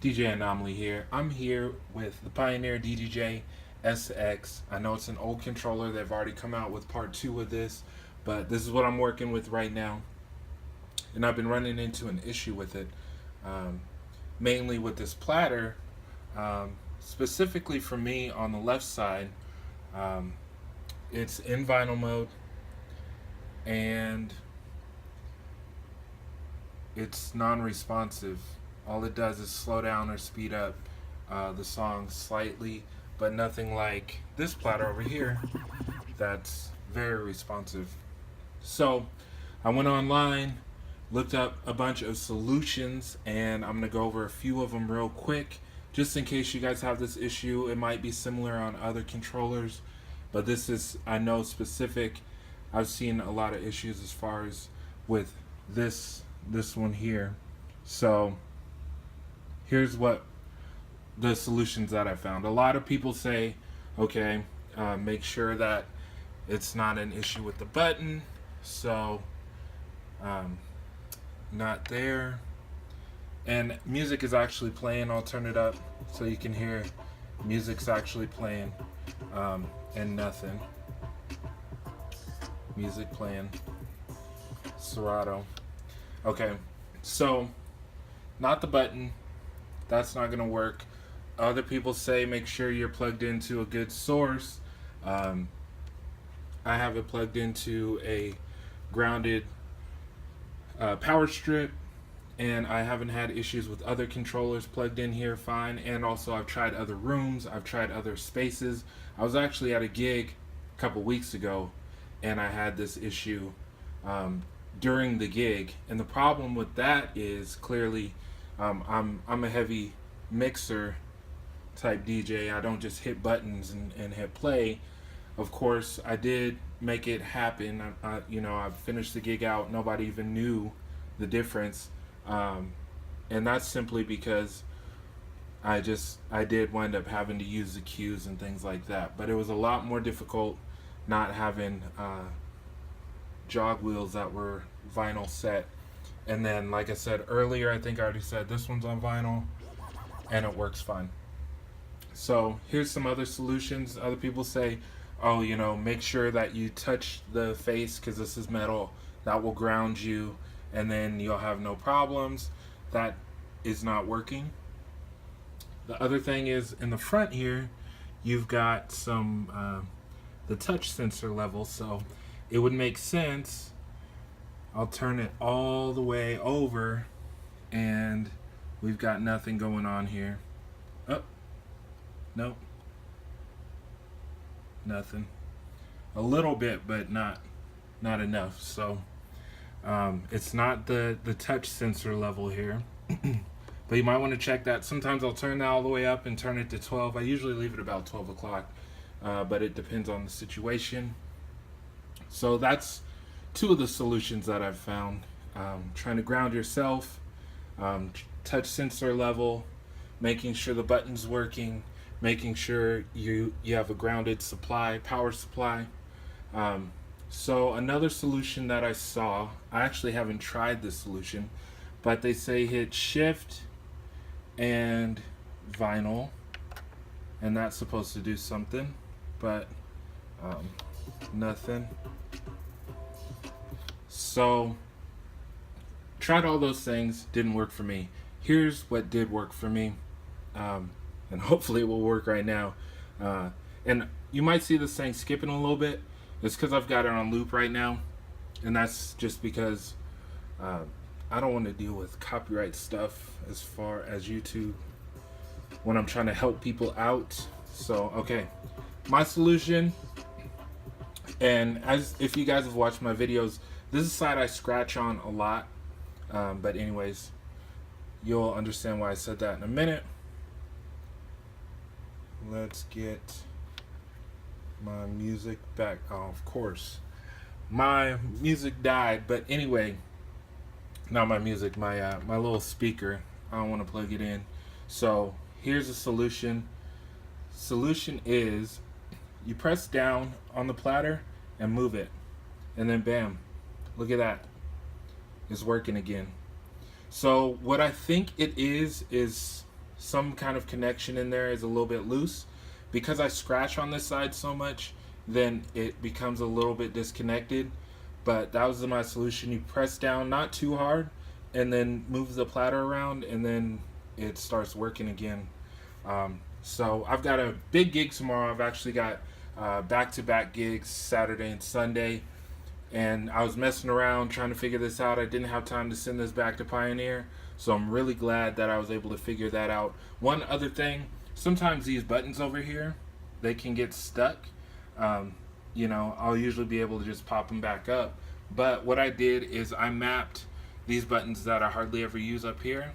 DJ Anomoly here. I'm here with the Pioneer ddj-sx. I know it's an old controller. They've already come out with part 2 of this, but this is what I'm working with right now. And I've been running into an issue with it, mainly with this platter. Specifically for me on the left side, it's in vinyl mode and it's non-responsive. All it does is slow down or speed up the song slightly, but nothing like this platter over here that's very responsive. So I went online, looked up a bunch of solutions, and I'm gonna go over a few of them real quick just in case you guys have this issue. It might be similar on other controllers, but this is, I know, specific. I've seen a lot of issues as far as with this one here. So here's what the solutions that I found. A lot of people say, okay, make sure that it's not an issue with the button. So not there. And music is actually playing. I'll turn it up so you can hear music's actually playing, and nothing. Music playing. Serato. Okay, so not the button. That's not gonna work. Other people say make sure you're plugged into a good source. I have it plugged into a grounded power strip, and I haven't had issues with other controllers plugged in here fine. And also I've tried other rooms, I've tried other spaces. I was actually at a gig a couple weeks ago and I had this issue during the gig, and the problem with that is clearly I'm a heavy mixer type DJ. I don't just hit buttons and hit play. Of course, I did make it happen. I finished the gig out. Nobody even knew the difference, and that's simply because I did wind up having to use the cues and things like that. But it was a lot more difficult not having jog wheels that were vinyl set. And then, like I said earlier, I think I already said this one's on vinyl and it works fine. So here's some other solutions. Other people say, oh, make sure that you touch the face because this is metal. That will ground you and then you'll have no problems. That is not working. The other thing is in the front here, you've got some the touch sensor level, so it would make sense. I'll turn it all the way over and we've got nothing going on here. Oh, nope, nothing. A little bit, but not enough. So it's not the touch sensor level here. But you might want to check that. Sometimes I'll turn that all the way up and turn it to 12. I usually leave it about 12 o'clock, but it depends on the situation. So that's two of the solutions that I've found. Trying to ground yourself, touch sensor level, making sure the button's working, making sure you have a grounded supply, power supply. So another solution that I saw, I actually haven't tried this solution, but they say hit shift and vinyl, and that's supposed to do something, but nothing. So tried all those things, didn't work for me. Here's what did work for me, and hopefully it will work right now. And you might see this thing skipping a little bit. It's because I've got it on loop right now, and that's just because I don't want to deal with copyright stuff as far as YouTube when I'm trying to help people out. So okay, my solution, and as if you guys have watched my videos, this is a side I scratch on a lot, but anyways, you'll understand why I said that in a minute. Let's get my music back. Oh, of course, my music died, but anyway, not my music, my little speaker. I don't want to plug it in. So here's a solution. Solution is you press down on the platter and move it, and then bam, look at that, it's working again. So what I think it is some kind of connection in there is a little bit loose. Because I scratch on this side so much, then it becomes a little bit disconnected. But that was my solution. You press down not too hard and then move the platter around, and then it starts working again. So I've got a big gig tomorrow. I've actually got back-to-back gigs Saturday and Sunday, and I was messing around trying to figure this out. I didn't have time to send this back to Pioneer, so I'm really glad that I was able to figure that out. One other thing, sometimes these buttons over here, they can get stuck. You know, I'll usually be able to just pop them back up, but what I did is I mapped these buttons that I hardly ever use up here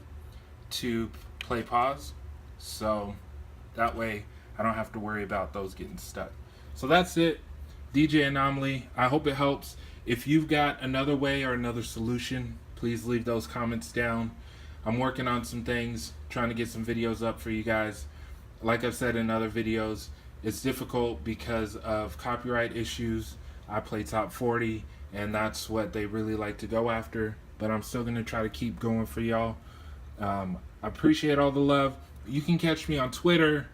to play pause, so that way I don't have to worry about those getting stuck. So that's it, DJ Anomoly. I hope it helps. If you've got another way or another solution, please leave those comments down. I'm working on some things, trying to get some videos up for you guys. Like I've said in other videos, it's difficult because of copyright issues. I play top 40, and that's what they really like to go after, but I'm still going to try to keep going for y'all. I appreciate all the love. You can catch me on Twitter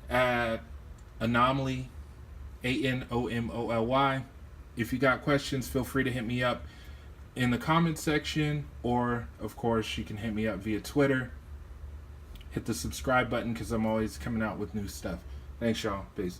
at Anomoly, Anomoly. If you got questions, feel free to hit me up in the comment section, or of course you can hit me up via Twitter. Hit the subscribe button because I'm always coming out with new stuff. Thanks, y'all. Peace.